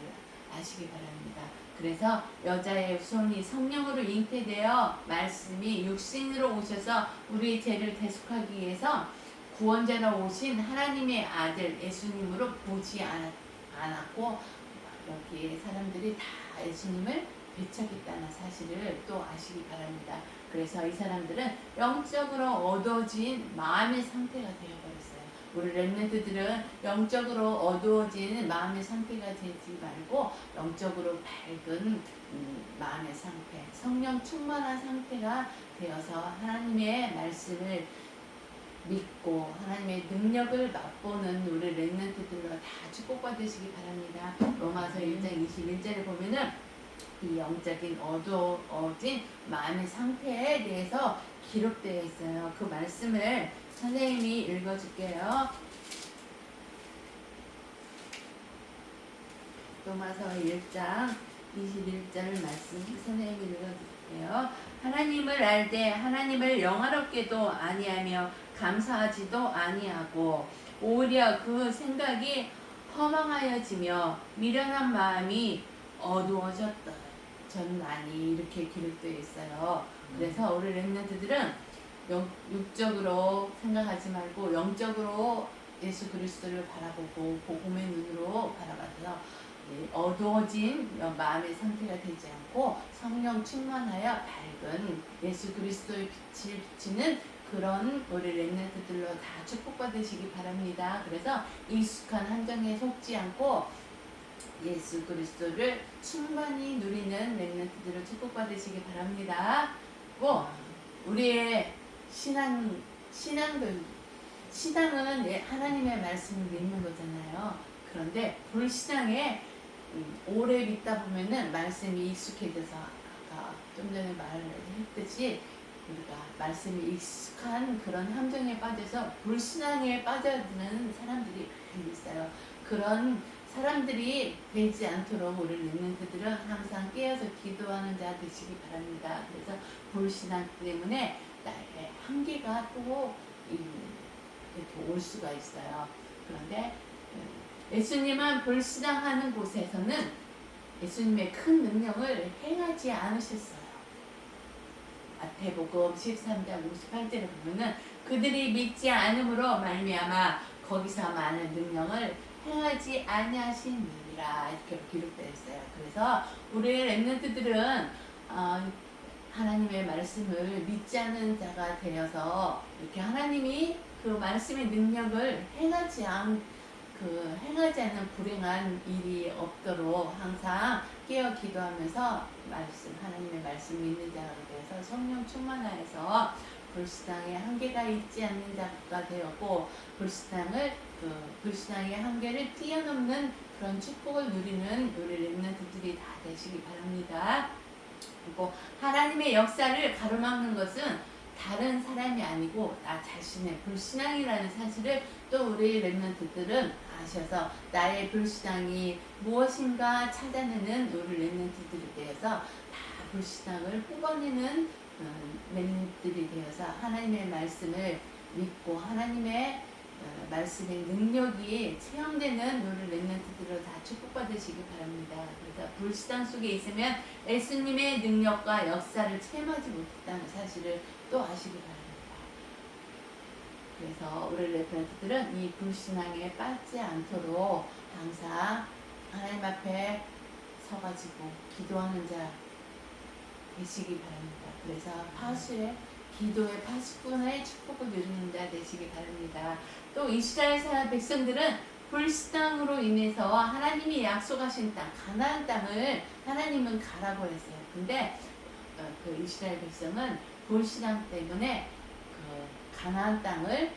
아시기 바랍니다. 그래서 여자의 후손이 성령으로 잉태되어 말씀이 육신으로 오셔서 우리의 죄를 대속하기 위해서 구원자로 오신 하나님의 아들 예수님으로 보지 않았고, 여기에 사람들이 다 예수님을 배척했다는 사실을 또 아시기 바랍니다. 그래서 이 사람들은 영적으로 어두워진 마음의 상태가 되어버렸어요. 우리 렘넌트들은 영적으로 어두워진 마음의 상태가 되지 말고 영적으로 밝은 마음의 상태, 성령 충만한 상태가 되어서 하나님의 말씀을 믿고 하나님의 능력을 맛보는 우리 렘넌트들로 다 축복받으시기 바랍니다. 로마서 1장 21절에 보면은 이 영적인 어두워진 마음의 상태에 대해서 기록되어 있어요. 그 말씀을 선생님이 읽어줄게요. 로마서 1장 21절 말씀 선생님이 읽어줄게요. 하나님을 알되 하나님을 영화롭게도 아니하며 감사하지도 아니하고 오히려 그 생각이 허망하여지며 미련한 마음이 어두워졌다. 전많이 이렇게 기록되어 있어요. 그래서 우리 렘넌트들은 육적으로 생각하지 말고 영적으로 예수 그리스도를 바라보고 복음의 눈으로 바라봐서 어두워진 마음의 상태가 되지 않고 성령 충만하여 밝은 예수 그리스도의 빛을 비치는 그런 우리 렘넌트들로 다 축복받으시기 바랍니다. 그래서 익숙한 한정에 속지 않고 예수 그리스도를 충만히 누리는 렘넌트들을 축복받으시기 바랍니다. 우리의 신앙은 하나님의 말씀을 믿는 거잖아요. 그런데 불신앙에 오래 믿다 보면은 말씀이 익숙해져서 아까 좀 전에 말을 했듯이 우리가 말씀이 익숙한 그런 함정에 빠져서 불신앙에 빠져드는 사람들이 많이 있어요. 그런 사람들이 되지 않도록 우리 렘넌트들은 항상 깨어서 기도하는 자 되시기 바랍니다. 그래서 불신앙 때문에 나의 한계가 또 이렇게 올 수가 있어요. 그런데 예수님은 불신앙하는 곳에서는 예수님의 큰 능력을 행하지 않으셨어요. 마태복음 13장 58절에 보면은 그들이 믿지 않음으로 말미암아 거기서 많은 능력을 행하지 아니하시니라 이렇게 기록되어 있어요. 그래서 우리 렘넌트들은 하나님의 말씀을 믿지 않는 자가 되어서 이렇게 하나님이 그 말씀의 능력을 행하지 않는 불행한 일이 없도록 항상 깨어 기도하면서 하나님의 말씀 믿는 자가 되어서 성령 충만하여서 불신앙의 한계가 있지 않는 자가 되었고 불신앙의 한계를 뛰어넘는 그런 축복을 누리는 우리 렘넌트들이 다 되시기 바랍니다. 그리고 하나님의 역사를 가로막는 것은 다른 사람이 아니고 나 자신의 불신앙이라는 사실을 또 우리 렘넌트들은 아셔서 나의 불신앙이 무엇인가 찾아내는 우리 렘넌트들이 되어서 다 불신앙을 뽑아내는 렘넌트들이 되어서 하나님의 말씀을 믿고 하나님의 말씀의 능력이 체험되는 우리 렘넌트들을 다 축복받으시기 바랍니다. 그래서 불신앙 속에 있으면 예수님의 능력과 역사를 체험하지 못했다는 사실을 또 아시기 바랍니다. 그래서 우리 렘넌트들은 이 불신앙에 빠지지 않도록 항상 하나님 앞에 서가지고 기도하는 자 되시기 바랍니다. 그래서 기도의 80분의 축복을 누리는 자 되시기 바랍니다. 또 이스라엘 사람 백성들은 불신앙으로 인해서 하나님이 약속하신 땅 가나안 땅을 하나님은 가라고 했어요. 근데 그 이스라엘 백성은 불신앙 때문에 그 가나안 땅을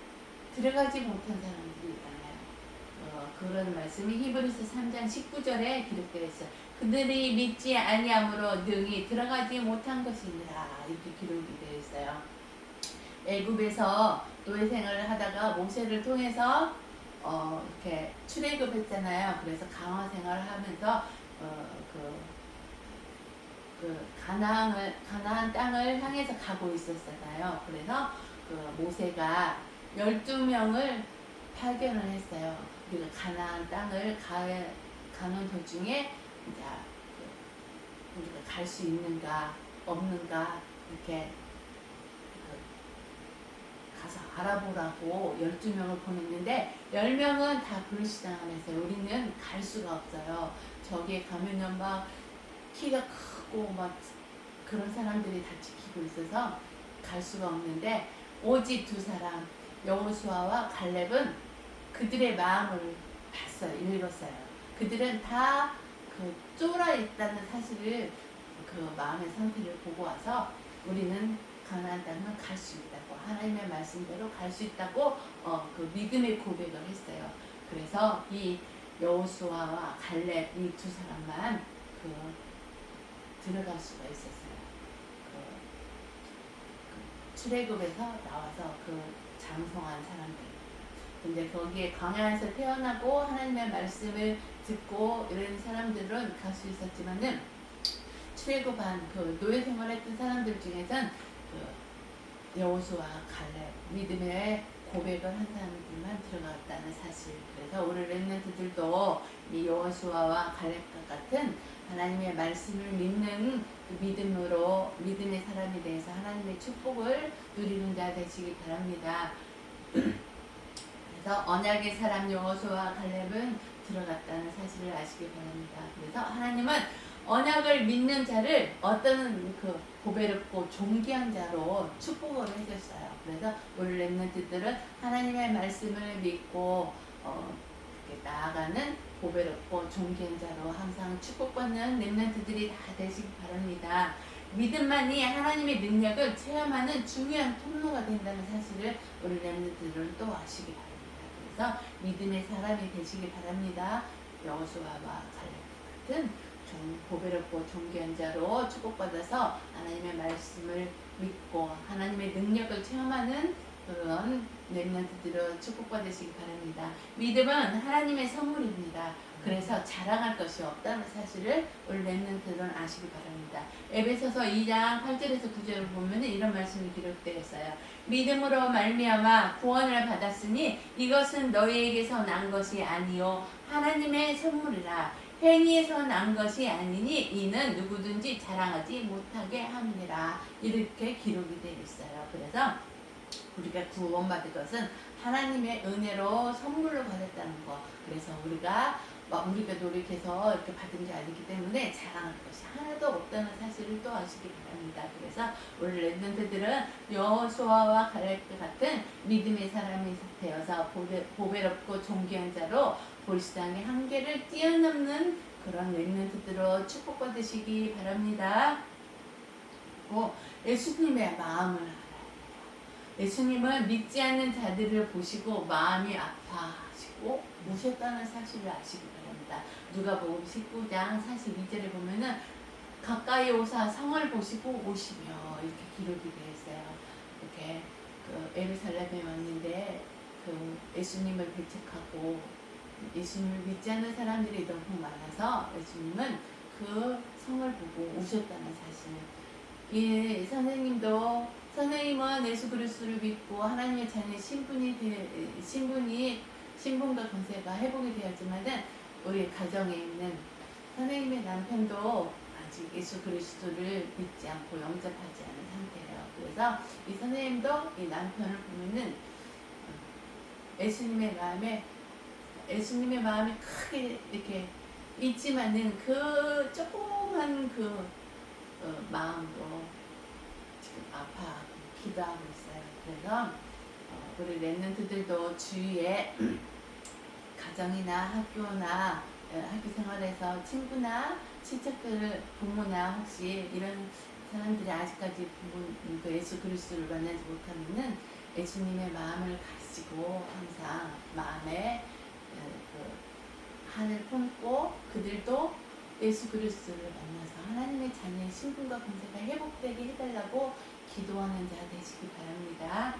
들어가지 못한 사람들이 많아요. 그런 말씀이 히브리서 3장 19절에 기록되어 있어요. 그들이 믿지 아니함으로 능히 들어가지 못한 것이니라 이렇게 기록이 되어 있어요. 애굽에서 노예 생활을 하다가 모세를 통해서 이렇게 출애굽했잖아요. 그래서 강화 생활을 하면서 가나안 땅을 향해서 가고 있었잖아요. 그래서 그 모세가 12명을 발견을 했어요. 우리가 가나안 땅을 가는 도중에 이제 우리가 갈 수 있는가 없는가 이렇게 가서 알아보라고 12명을 보냈는데 10명은 다 불신앙을 했어요. 우리는 갈 수가 없어요. 저기에 가면은 막 키가 크고 막 그런 사람들이 다 지키고 있어서 갈 수가 없는데 오직 두 사람 여호수아와 갈렙은 그들의 마음을 봤어요. 읽었어요. 그들은 다 그 쫄아 있다는 사실을 그 마음의 상태를 보고 와서 우리는 가나안 땅은 갈 수 있다고 하나님의 말씀대로 갈 수 있다고 그 믿음의 고백을 했어요. 그래서 이 여호수아와 갈렙 이 두 사람만 들어갈 수가 있었어요. 출애굽에서 나와서 장성한 사람들. 근데 거기에 광야에서 태어나고 하나님의 말씀을 듣고 이런 사람들은 갈 수 있었지만은 출애굽한 노예 생활했던 사람들 중에선 여호수아, 갈렙 믿음의 고백을 한 사람들만 들어갔다는 사실. 그래서 우리 렘넌트들도 이 여호수아와 갈렙과 같은 하나님의 말씀을 믿는 믿음의 사람이 되어서 하나님의 축복을 누리는 자 되시기 바랍니다. 그래서 언약의 사람 여호수아와 갈렙은 들어갔다는 사실을 아시기 바랍니다. 그래서 하나님은 언약을 믿는 자를 어떤 보배롭고 존귀한 자로 축복을 해줬어요. 그래서 우리 렘넌트들은 하나님의 말씀을 믿고 이렇게 나아가는 보배롭고 존귀한 자로 항상 축복받는 렘넌트들이 다 되시기 바랍니다. 믿음만이 하나님의 능력을 체험하는 중요한 통로가 된다는 사실을 우리 렘넌트들은 또 아시기 바랍니다. 그래서 믿음의 사람이 되시기 바랍니다. 여호수아와 갈렙 같은 보배롭고 존귀한 자로 축복받아서 하나님의 말씀을 믿고 하나님의 능력을 체험하는 그런 렘넌트들로 축복받으시기 바랍니다. 믿음은 하나님의 선물입니다. 그래서 자랑할 것이 없다는 사실을 우리 렘넌트들은 아시기 바랍니다. 에베소서 2장 8절에서 9절을 보면 이런 말씀이 기록되어 있어요. 믿음으로 말미암아 구원을 받았으니 이것은 너희에게서 난 것이 아니요 하나님의 선물이라. 행위에서 난 것이 아니니 이는 누구든지 자랑하지 못하게 함이라. 이렇게 기록이 되어 있어요. 그래서 우리가 구원받은 것은 하나님의 은혜로 선물로 받았다는 거. 그래서 우리가 노력해서 이렇게 받은 게 아니기 때문에 자랑할 것이 하나도 없다는 사실을 또 아시기 바랍니다. 그래서 우리 렘넌트들은 여호수아와 갈렙 같은 믿음의 사람이 되어서 보배롭고 존귀한 자로 볼시당의 한계를 뛰어넘는 그런 렘넌트들로 축복받으시기 바랍니다. 예수님의 마음을 알아야 돼요. 예수님은 믿지 않는 자들을 보시고 마음이 아파하시고 우셨다는 사실을 아시기 바랍니다. 누가복음 19장 42절에 보면은 가까이 오사 성을 보시고 오시며 이렇게 기록이 되어 있어요. 이렇게 그 예루살렘에 왔는데 그 예수님을 배척하고 예수님을 믿지 않는 사람들이 너무 많아서 예수님은 그 성을 보고 오셨다는 사실. 이 선생님은 예수 그리스도를 믿고 하나님의 자녀의 신분과 권세가 회복이 되었지만은 우리 가정에 있는 선생님의 남편도 아직 예수 그리스도를 믿지 않고 영접하지 않은 상태예요. 그래서 이 선생님도 이 남편을 보면은 예수님의 마음이 크게 이렇게 있지만은 그 조그만 마음으로 지금 아파하고 기도하고 있어요. 그래서 우리 렘넌트들도 주위에 가정이나 학교나 학교 생활에서 친구나 친척들 부모나 혹시 이런 사람들이 아직까지 그 예수 그리스도를 만나지 못하면은 예수님의 마음을 가지고 항상 마음에 그 한을 품고 그들도 예수 그리스도를 만나서 하나님의 자녀의 신분과 권세가 회복되게 해달라고 기도하는 자 되시기 바랍니다.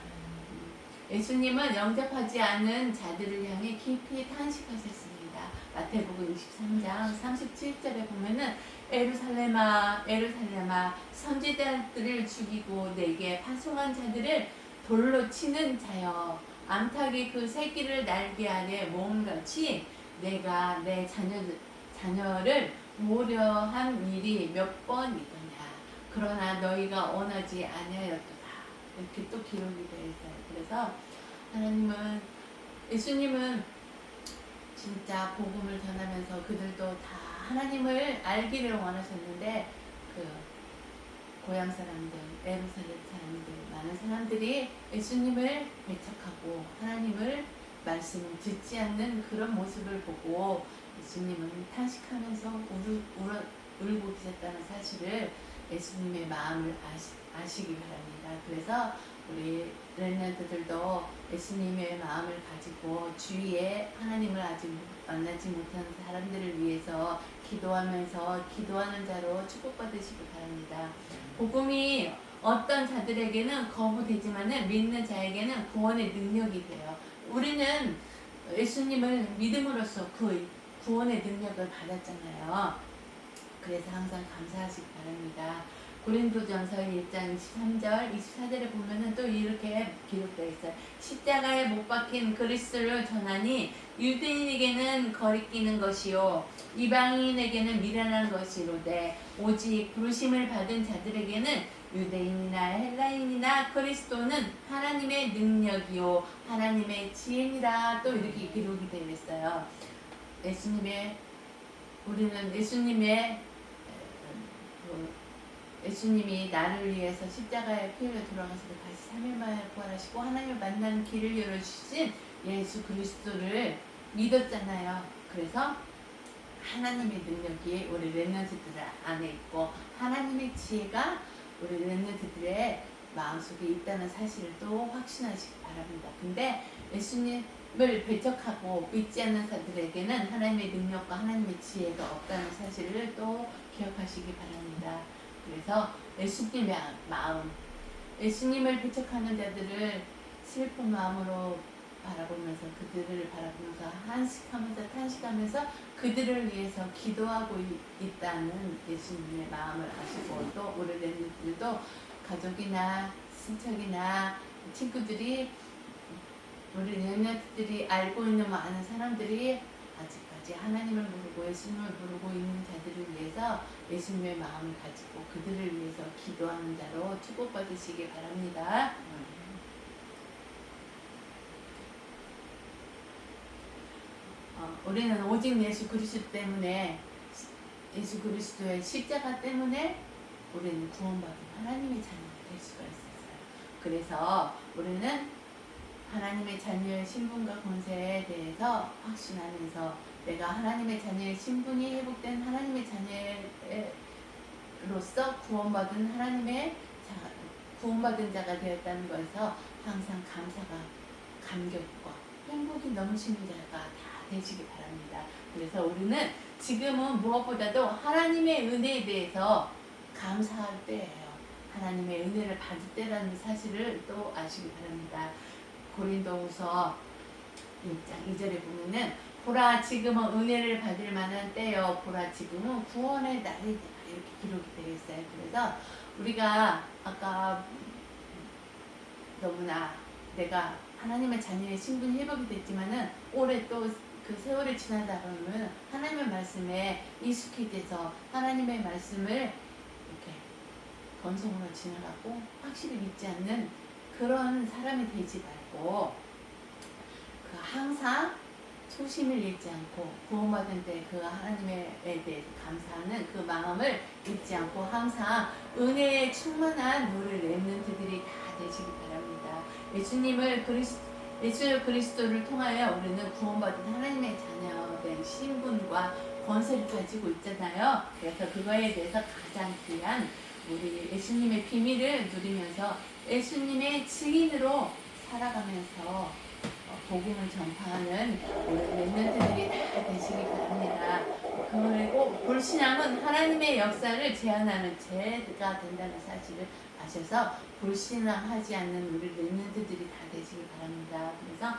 예수님은 영접하지 않은 자들을 향해 깊이 탄식하셨습니다. 마태복음 23장 37절에 보면은 에루살렘아 에루살렘아 선지자들을 죽이고 내게 파송한 자들을 돌로 치는 자여 암탉이 그 새끼를 날개 아래 모음같이 내가 내 자녀를 모려한 일이 몇 번이더냐. 그러나 너희가 원하지 아니하였도다. 이렇게 또 기록이 되어 있어요. 그래서 예수님은 진짜 복음을 전하면서 그들도 다 하나님을 알기를 원하셨는데 그 고향 사람들, 예루살렘 사람들, 많은 사람들이 예수님을 배척하고 하나님을 말씀을 듣지 않는 그런 모습을 보고 예수님은 탄식하면서 울고 계셨다는 사실을 예수님의 마음을 아시기 바랍니다. 그래서 우리 렘넌트들도 예수님의 마음을 가지고 주위에 하나님을 아직 만나지 못한 사람들을 위해서 기도하면서 기도하는 자로 축복받으시기 바랍니다. 복음이 어떤 자들에게는 거부되지만은 믿는 자에게는 구원의 능력이 돼요. 우리는 예수님을 믿음으로써 그 구원의 능력을 받았잖아요. 그래서 항상 감사하시기 바랍니다. 고린도전서 1장 23절 24절에 보면은 또 이렇게 기록되어 있어요. 십자가에 못 박힌 그리스도를 전하니 유대인에게는 거리끼는 것이요 이방인에게는 미련한 것이로되 오직 부르심을 받은 자들에게는 유대인이나 헬라인이나 그리스도는 하나님의 능력이요 하나님의 지혜니라. 또 이렇게 기록이 되어 있어요. 우리는 예수님이 나를 위해서 십자가에 피 흘려 돌아가시고 다시 3일 만에 부활하시고 하나님을 만나는 길을 열어주신 예수 그리스도를 믿었잖아요. 그래서 하나님의 능력이 우리 렘넌트들 안에 있고 하나님의 지혜가 우리 렘넌트들의 마음속에 있다는 사실을 또 확신하시기 바랍니다. 근데 예수님을 배척하고 믿지 않는 자들에게는 하나님의 능력과 하나님의 지혜가 없다는 사실을 또 기억하시기 바랍니다. 그래서 예수님을 배척하는 자들을 슬픈 마음으로 바라보면서 그들을 바라보면서 탄식하면서 그들을 위해서 기도하고 있다는 예수님의 마음을 아시고 또 우리 렘넌트들도 가족이나 친척이나 친구들이 우리 렘넌트들이 알고 있는 많은 사람들이 아직까지 하나님을 모르고 예수님을 모르고 있는 자들을 위해서 예수님의 마음을 가지고 그들을 위해서 기도하는 자로 축복받으시기 바랍니다. 우리는 오직 예수 그리스도 때문에, 예수 그리스도의 십자가 때문에 우리는 구원받은 하나님의 자녀가 될 수가 있었어요. 그래서 우리는 하나님의 자녀의 신분과 권세에 대해서 확신하면서 내가 하나님의 자녀의 신분이 회복된 하나님의 자녀로서 구원받은 구원받은 자가 되었다는 것에서 항상 감사가, 감격과 행복이 넘치는 자가 다 되시기 바랍니다. 그래서 우리는 지금은 무엇보다도 하나님의 은혜에 대해서 감사할 때예요. 하나님의 은혜를 받을 때라는 사실을 또 아시기 바랍니다. 고린도후서 6장 2절에 보면은 보라 지금은 은혜를 받을 만한 때요, 보라 지금은 구원의 날이다, 이렇게 기록이 되어 있어요. 그래서 우리가 아까 너무나 내가 하나님의 자녀의 신분이 회복이 됐지만은 올해 또 그 세월이 지나다 보면 하나님의 말씀에 익숙해져서 하나님의 말씀을 이렇게 건성으로 지나가고 확실히 믿지 않는 그런 사람이 되지 말고 그 항상 초심을 잃지 않고 구원받은 때 그 하나님에 대해서 감사하는 그 마음을 잊지 않고 항상 은혜에 충만한 우리 렘넌트들이 다 되시기 바랍니다. 예수 그리스도를 통하여 우리는 구원받은 하나님의 자녀된 신분과 권세를 가지고 있잖아요. 그래서 그거에 대해서 가장 귀한 우리 예수님의 비밀을 누리면서 예수님의 증인으로 살아가면서 복음을 전파하는 렘넌트들이 다 되시기 바랍니다. 그리고 불신앙은 하나님의 역사를 제한하는 죄가 된다는 사실을 아셔서 불신앙하지 않는 우리 렘넌트들이 다 되시기 바랍니다. 그래서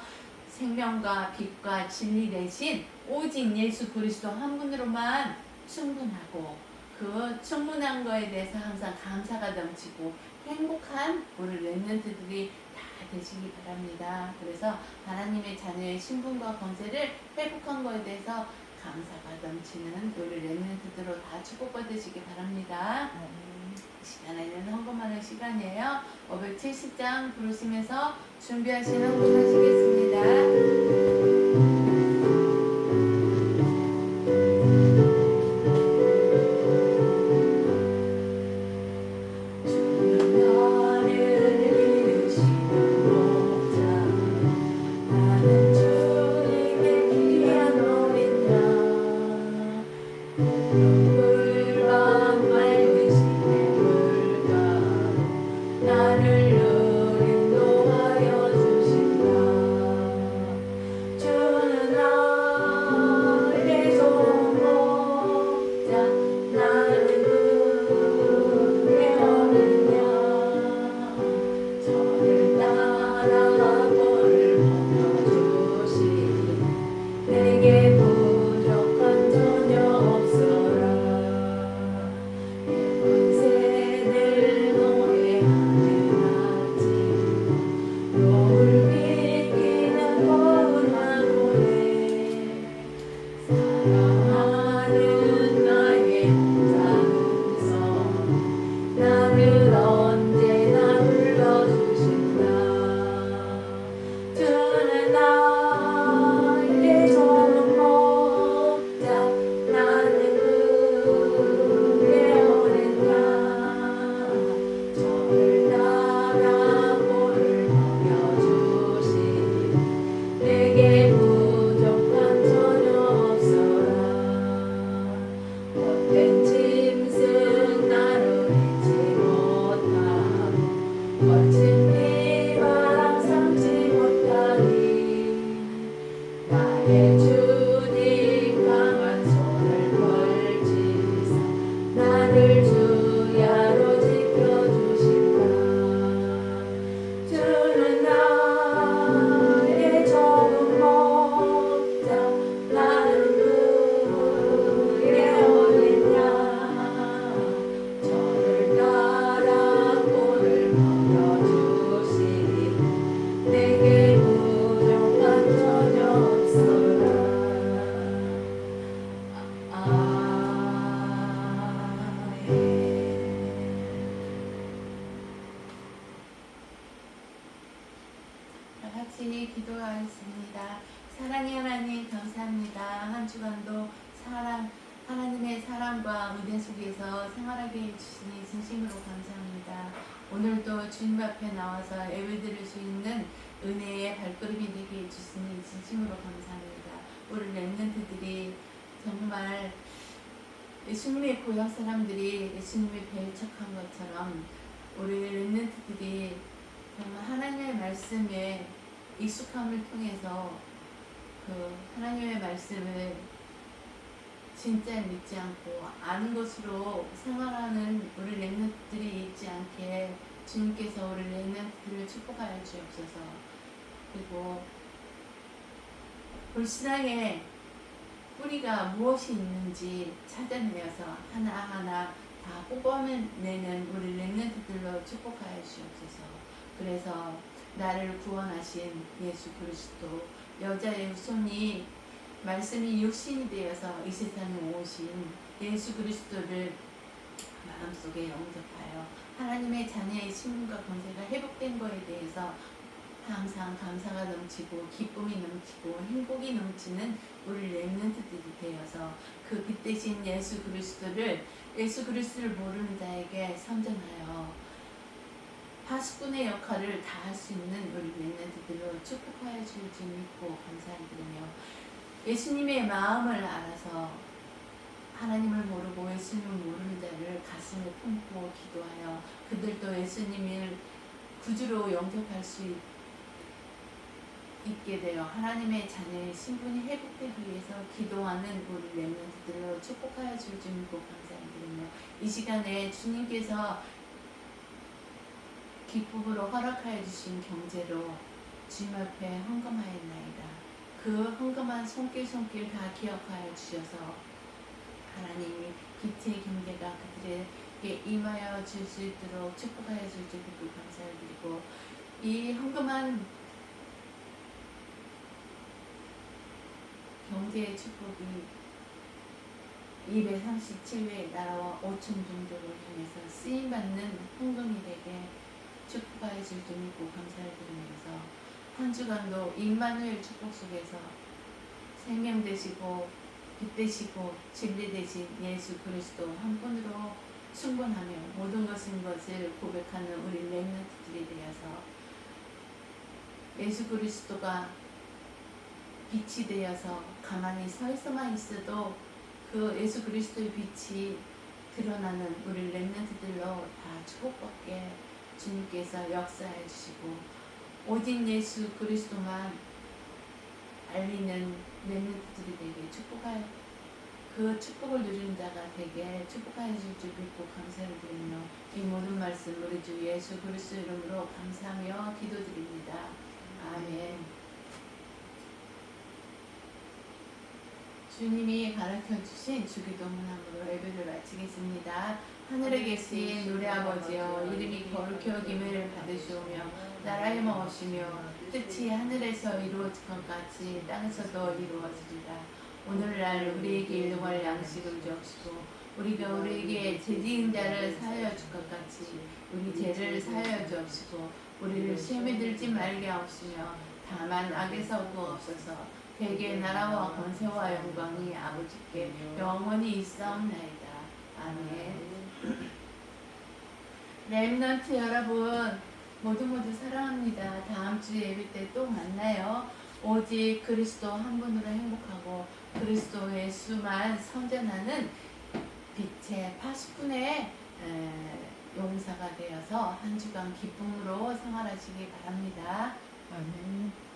생명과 빛과 진리 대신 오직 예수 그리스도 한 분으로만 충분하고 그 충분한 거에 대해서 항상 감사가 넘치고 행복한 우리 렘넌트들이 다 되시기 바랍니다. 그래서 하나님의 자녀의 신분과 권세를 회복한 거에 대해서 감사가 넘치는 우리 렘넌트들로 다 축복받으시기 바랍니다. 이 시간에는 헌금하는 시간이에요. 570장 부르시면서 준비하시는 헌금하시겠습니다. 사랑의 하나님 감사합니다. 한 주간도 하나님의 사랑과 은혜 속에서 생활하게 해주시니 진심으로 감사합니다. 오늘도 주님 앞에 나와서 예배드릴 수 있는 은혜의 발걸음이 되게 해주시니 진심으로 감사합니다. 우리 렘넌트들이 정말 예수님의 고향 사람들이 예수님의 배척한 것처럼 우리 렘넌트들이 정말 하나님의 말씀에 익숙함을 통해서 그 하나님의 말씀을 진짜 믿지 않고 아는 것으로 생활하는 우리 렘넌트들이 있지 않게 주님께서 우리 렘넌트들을 축복하여 주옵소서. 그리고 불신앙의 뿌리가 무엇이 있는지 찾아내어서 하나하나 다 뽑아내는 우리 렘넌트들로 축복하여 주옵소서. 그래서 나를 구원하신 예수 그리스도 여자의 후손이 말씀이 육신이 되어서 이 세상에 오신 예수 그리스도를 마음속에 영접하여 하나님의 자녀의 신분과 권세가 회복된 것에 대해서 항상 감사가 넘치고 기쁨이 넘치고 행복이 넘치는 우리 렘넌트들이 되어서 그 빛 대신 예수 그리스도를 모르는 자에게 선전하여 파수꾼의 역할을 다할 수 있는 우리 렘넌트들로 축복하여 줄 줄 믿고 감사드리며 예수님의 마음을 알아서 하나님을 모르고 예수님을 모르는 자를 가슴에 품고 기도하여 그들도 예수님을 구주로 영접할 수 있게 되어 하나님의 자녀의 신분이 회복되기 위해서 기도하는 우리 렘넌트들로 축복하여 줄 줄 믿고 감사드리며 이 시간에 주님께서 기쁨으로 허락하여 주신 경제로 주님 앞에 헌금하였나이다. 그 헌금한 손길 다 기억하여 주셔서 하나님이 빛의 경제가 그들에게 임하여 줄 수 있도록 축복하여 줄 줄 믿고 감사를 드리고 이 헌금한 경제의 축복이 237회 나라와 5천 종족을 향해서 쓰임받는 헌금이 되게 축복하여 줄 줄 믿고 감사를 드리면서 한 주간도 임마누엘 축복 속에서 생명 되시고 빛 되시고 진리 되신 예수 그리스도 한 분으로 충분하며 모든 것인 것을 고백하는 우리 렘넌트들이 되어서 예수 그리스도가 빛이 되어서 가만히 서 있어만 있어도 그 예수 그리스도의 빛이 드러나는 우리 렘넌트들로 다 축복받게 주님께서 역사해 주시고 오직 예수 그리스도만 알리는 렘넌트들이 되게 축복할 그 축복을 누리는 자가 되게 축복하여 줄 줄 믿고 감사를 드리며 이 모든 말씀 우리 주 예수 그리스도 이름으로 감사하며 기도드립니다. 아멘. 주님이 가르쳐주신 주기도 문함으로 예배를 마치겠습니다. 하늘에 계신 우리 아버지여 이름이 거룩히 여김을 받으시오며 나라의 마옵시며 뜻이 하늘에서 이루어진 것 같이 땅에서도 이루어지리라. 오늘날 우리에게 일용할 양식을 주옵시고 우리가 우리에게 죄 지은 자를 사하여 줄 것 같이 우리 죄를 사하여 주옵시고 우리를 시험에 들지 말게 하옵시며 다만 악에서 구하옵소서. 대개 나라와 권세와 영광이 아버지께 영원히 있사옵나이다. 아멘. 렘넌트 여러분 모두 사랑합니다. 다음 주 예배 때 또 만나요. 오직 그리스도 한 분으로 행복하고 그리스도 예수만 선전하는 빛의 파수꾼의 용사가 되어서 한 주간 기쁨으로 생활하시기 바랍니다. 아멘.